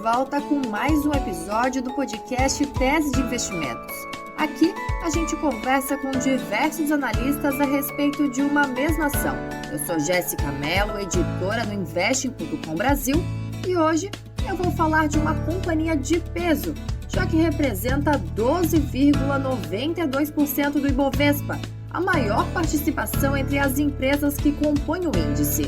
volta com mais um episódio do podcast Tese de Investimentos. Aqui, a gente conversa com diversos analistas a respeito de uma mesma ação. Eu sou Jéssica Mello, editora no Investing.com Brasil, e hoje eu vou falar de uma companhia de peso, já que representa 12,92% do Ibovespa, a maior participação entre as empresas que compõem o índice.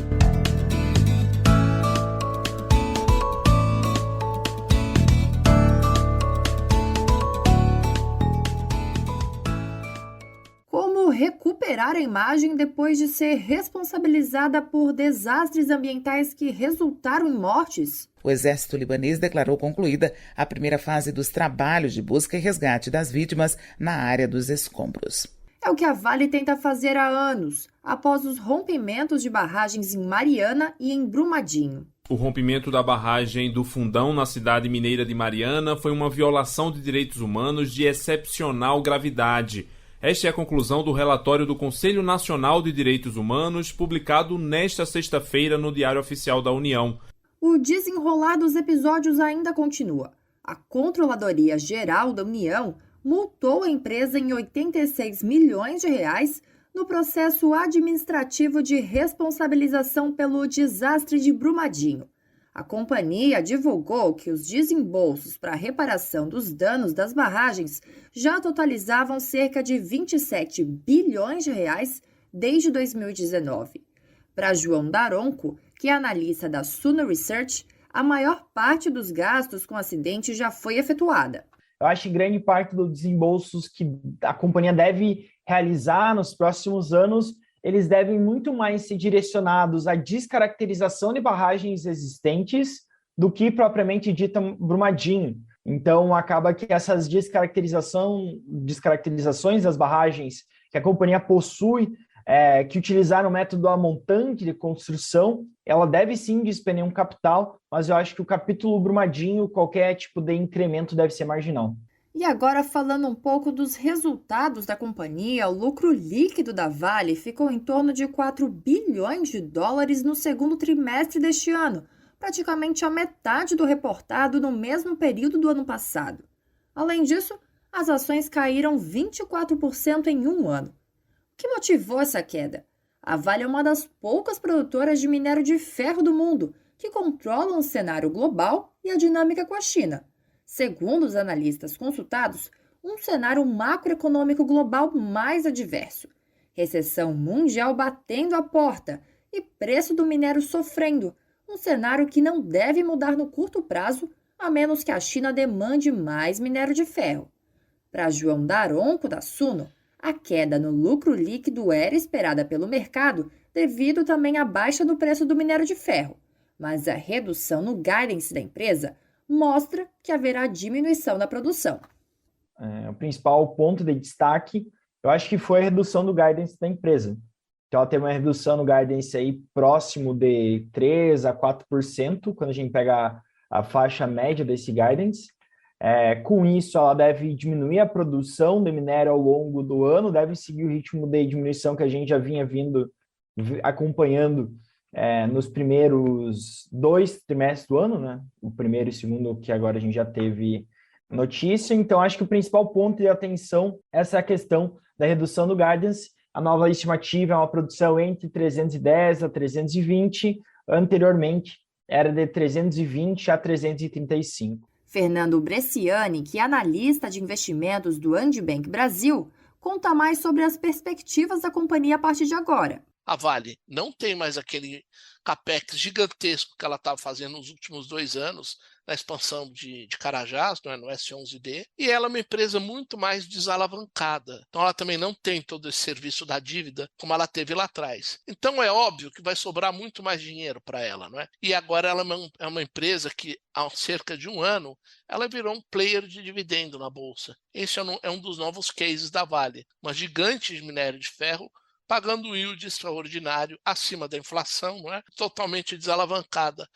Como recuperar a imagem depois de ser responsabilizada por desastres ambientais que resultaram em mortes? O exército libanês declarou concluída a primeira fase dos trabalhos de busca e resgate das vítimas na área dos escombros. É o que a Vale tenta fazer há anos, após os rompimentos de barragens em Mariana e em Brumadinho. O rompimento da barragem do Fundão na cidade mineira de Mariana foi uma violação de direitos humanos de excepcional gravidade. Esta é a conclusão do relatório do Conselho Nacional de Direitos Humanos, publicado nesta sexta-feira no Diário Oficial da União. O desenrolar dos episódios ainda continua. A Controladoria Geral da União multou a empresa em 86 milhões de reais no processo administrativo de responsabilização pelo desastre de Brumadinho. A companhia divulgou que os desembolsos para a reparação dos danos das barragens já totalizavam cerca de 27 bilhões de reais desde 2019. Para João Daronco, que é analista da Suno Research, a maior parte dos gastos com o acidente já foi efetuada. Eu acho que grande parte dos desembolsos que a companhia deve realizar nos próximos anos, eles devem muito mais ser direcionados à descaracterização de barragens existentes do que propriamente dita Brumadinho. Então, acaba que essas descaracterizações das barragens que a companhia possui, que utilizaram o método a montante de construção, ela deve sim despender um capital, mas eu acho que o capítulo Brumadinho, qualquer tipo de incremento deve ser marginal. E agora, falando um pouco dos resultados da companhia, o lucro líquido da Vale ficou em torno de 4 bilhões de dólares no segundo trimestre deste ano, praticamente a metade do reportado no mesmo período do ano passado. Além disso, as ações caíram 24% em um ano. O que motivou essa queda? A Vale é uma das poucas produtoras de minério de ferro do mundo que controlam o cenário global e a dinâmica com a China. Segundo os analistas consultados, um cenário macroeconômico global mais adverso, recessão mundial batendo a porta e preço do minério sofrendo, um cenário que não deve mudar no curto prazo, a menos que a China demande mais minério de ferro. Para João Daronco, da Suno, a queda no lucro líquido era esperada pelo mercado devido também à baixa no preço do minério de ferro, mas a redução no guidance da empresa mostra que haverá diminuição na produção. O principal ponto de destaque, eu acho que foi a redução do guidance da empresa. Então, ela teve uma redução no guidance aí próximo de 3% a 4%, quando a gente pega a faixa média desse guidance. Com isso, ela deve diminuir a produção de minério ao longo do ano, deve seguir o ritmo de diminuição que a gente já vinha acompanhando nos primeiros 2 trimestres do ano, né? O primeiro e o segundo, que agora a gente já teve notícia. Então, acho que o principal ponto de atenção é essa questão da redução do guidance. A nova estimativa é uma produção entre 310 a 320, anteriormente era de 320 a 335. Fernando Bresciani, que é analista de investimentos do Andibank Brasil, conta mais sobre as perspectivas da companhia a partir de agora. A Vale não tem mais aquele capex gigantesco que ela estava fazendo nos últimos 2 anos, na expansão de Carajás, no S11D, e ela é uma empresa muito mais desalavancada. Então ela também não tem todo esse serviço da dívida como ela teve lá atrás. Então é óbvio que vai sobrar muito mais dinheiro para ela, não é? E agora ela é uma empresa que, há cerca de um ano, ela virou um player de dividendo na Bolsa. Esse é um dos novos cases da Vale, uma gigante de minério de ferro, pagando yield extraordinário acima da inflação, não é? Totalmente desalavancada.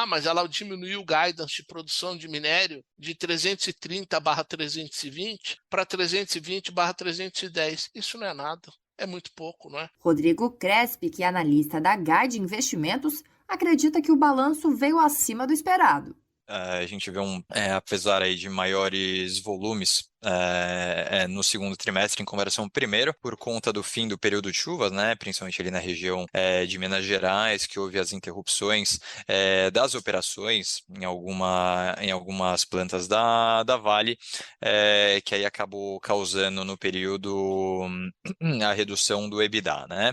Mas ela diminuiu o guidance de produção de minério de 330/320 para 320/310. Isso não é nada, é muito pouco, não é? Rodrigo Crespi, que é analista da Guide Investimentos, acredita que o balanço veio acima do esperado. A gente vê apesar aí de maiores volumes no segundo trimestre em comparação ao primeiro, por conta do fim do período de chuvas, né, principalmente ali na região de Minas Gerais, que houve as interrupções das operações em algumas plantas da Vale, que aí acabou causando no período a redução do EBITDA, né?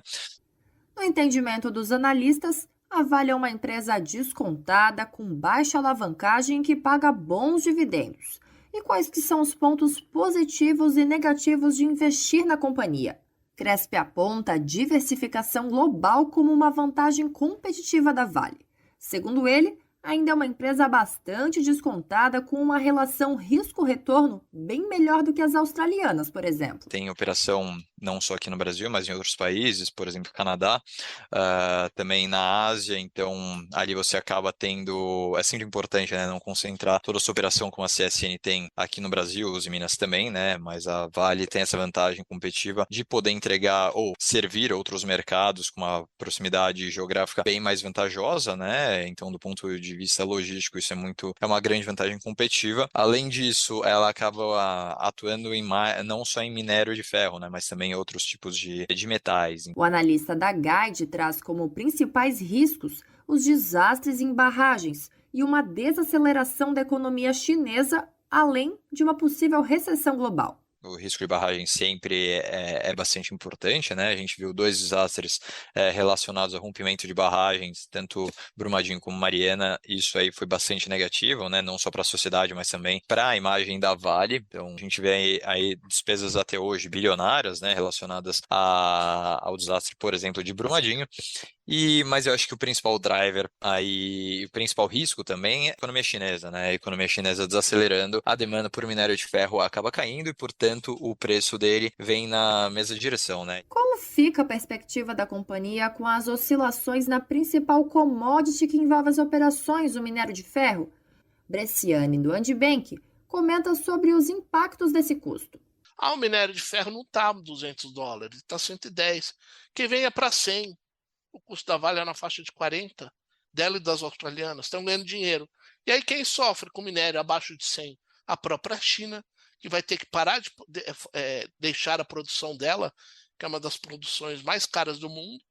No entendimento dos analistas, a Vale é uma empresa descontada, com baixa alavancagem que paga bons dividendos. E quais que são os pontos positivos e negativos de investir na companhia? Cresp aponta a diversificação global como uma vantagem competitiva da Vale. Segundo ele, ainda é uma empresa bastante descontada, com uma relação risco-retorno bem melhor do que as australianas, por exemplo. Tem operação não só aqui no Brasil, mas em outros países, por exemplo, Canadá, também na Ásia, então ali você acaba tendo, é sempre importante, né, não concentrar toda a sua operação como a CSN tem aqui no Brasil, os Minas também, né, mas a Vale tem essa vantagem competitiva de poder entregar ou servir outros mercados com uma proximidade geográfica bem mais vantajosa, né, então do ponto de vista logístico isso é uma grande vantagem competitiva. Além disso, ela acaba atuando não só em minério de ferro, né, mas também outros tipos de metais. O analista da Guide traz como principais riscos os desastres em barragens e uma desaceleração da economia chinesa, além de uma possível recessão global. O risco de barragem sempre é bastante importante, né? A gente viu 2 desastres relacionados ao rompimento de barragens, tanto Brumadinho como Mariana. Isso aí foi bastante negativo, né? Não só para a sociedade, mas também para a imagem da Vale. Então, a gente vê aí despesas até hoje bilionárias, né? Relacionadas ao desastre, por exemplo, de Brumadinho. Mas eu acho que o principal driver aí, o principal risco também é a economia chinesa, né? A economia chinesa desacelerando, a demanda por minério de ferro acaba caindo e, portanto, o preço dele vem na mesma direção, né? Como fica a perspectiva da companhia com as oscilações na principal commodity que envolve as operações, o minério de ferro? Bresciani, do Andibank, comenta sobre os impactos desse custo. O minério de ferro não está $200, está 110. Que venha para 100. O custo da Vale é na faixa de 40, dela e das australianas, estão ganhando dinheiro. E aí quem sofre com minério abaixo de 100? A própria China, que vai ter que parar de deixar a produção dela, que é uma das produções mais caras do mundo,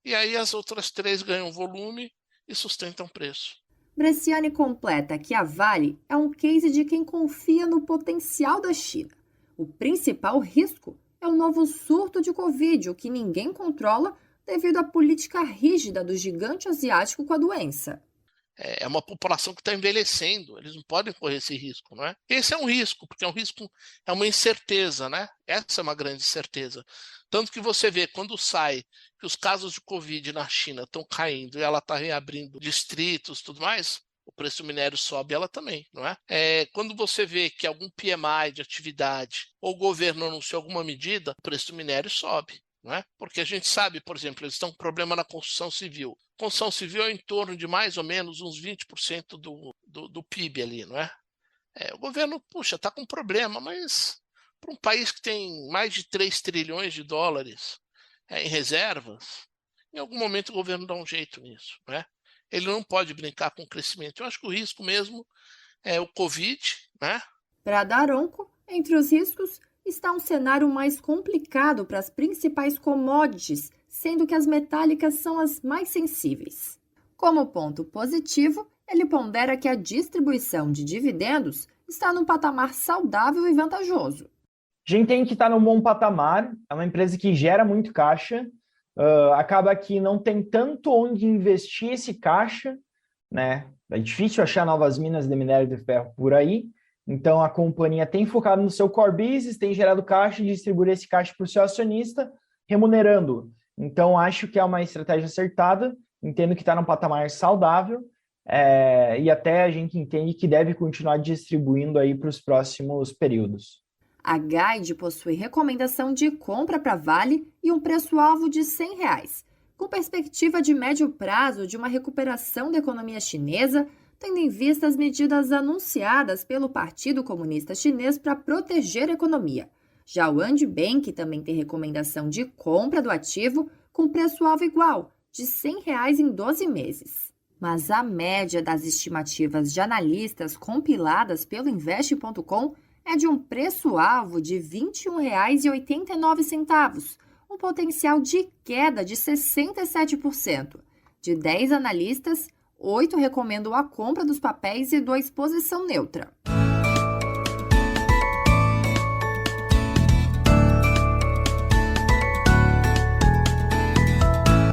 e aí as outras 3 ganham volume e sustentam o preço. Bresciani completa que a Vale é um case de quem confia no potencial da China. O principal risco é o novo surto de Covid, o que ninguém controla devido à política rígida do gigante asiático com a doença. É uma população que está envelhecendo, eles não podem correr esse risco, não é? Esse é um risco, porque é uma incerteza, né? Essa é uma grande certeza. Tanto que você vê, quando sai que os casos de Covid na China estão caindo e ela está reabrindo distritos e tudo mais, o preço do minério sobe, ela também, não é? Quando você vê que algum PMI de atividade ou o governo anunciou alguma medida, o preço do minério sobe. Não é? Porque a gente sabe, por exemplo, eles estão com problema na construção civil. Construção civil é em torno de mais ou menos uns 20% do PIB ali, não é? O governo, está com problema, mas para um país que tem mais de 3 trilhões de dólares em reservas, em algum momento o governo dá um jeito nisso, não é? Ele não pode brincar com o crescimento. Eu acho que o risco mesmo é o Covid, né? Para a Daronco, entre os riscos, está um cenário mais complicado para as principais commodities, sendo que as metálicas são as mais sensíveis. Como ponto positivo, ele pondera que a distribuição de dividendos está num patamar saudável e vantajoso. A gente tem que estar num bom patamar, é uma empresa que gera muito caixa, acaba que não tem tanto onde investir esse caixa, né? É difícil achar novas minas de minério de ferro por aí. Então, a companhia tem focado no seu core business, tem gerado caixa e distribuído esse caixa para o seu acionista, remunerando. Então, acho que é uma estratégia acertada, entendo que está num patamar saudável, e até a gente entende que deve continuar distribuindo aí para os próximos períodos. A Guide possui recomendação de compra para Vale e um preço-alvo de R$100, com perspectiva de médio prazo de uma recuperação da economia chinesa, tendo em vista as medidas anunciadas pelo Partido Comunista Chinês para proteger a economia. Já o Andibank também tem recomendação de compra do ativo com preço-alvo igual, de R$100 em 12 meses. Mas a média das estimativas de analistas compiladas pelo Investe.com é de um preço-alvo de R$ 21,89, um potencial de queda de 67%. De 10 analistas, 8 recomendam a compra dos papéis e 2 posição neutra.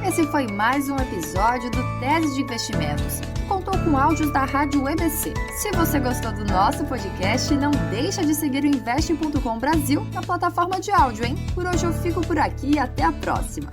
Esse foi mais um episódio do Tese de Investimentos. Contou com áudios da Rádio EBC. Se você gostou do nosso podcast, não deixa de seguir o Investe.com Brasil na plataforma de áudio, hein? Por hoje eu fico por aqui e até a próxima.